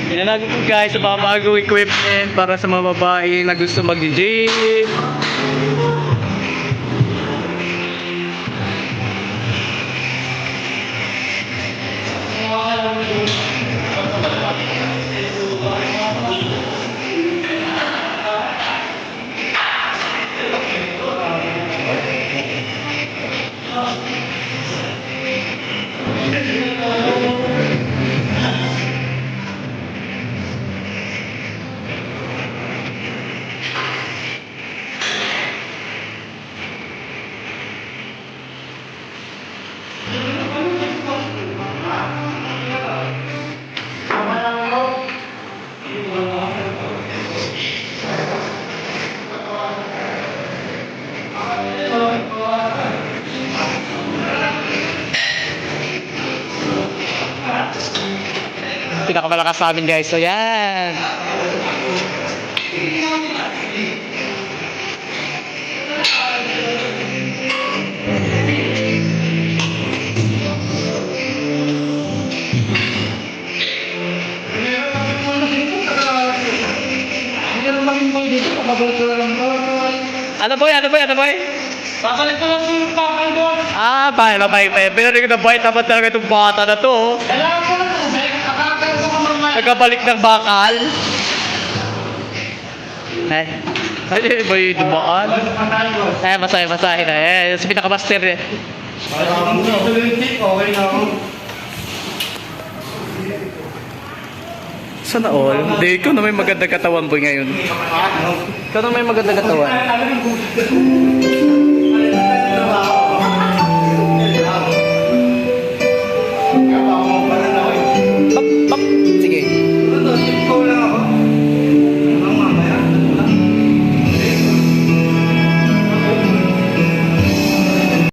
Inanago ko guys sa mga bagong equipment para sa mga babae na gusto mag-gym. Pinakamalakas sa amin guys. So yan. Ano boy? Ano boy? Ano boy? Babalik ko lang yung kakay doon. Ah, bye. Pero rin na boy, tapat talaga itong bata na to. Oh. Kailangan ko lang. Kakay ko ka mamaya. Nagkabalik ng bakal. Ay, boy, dumaan. Masahe na. Sa pinakamaster eh. Okay na ako. Sana all? Hindi, ikaw na may magandang katawan boy ngayon. Ikaw na may magandang katawan.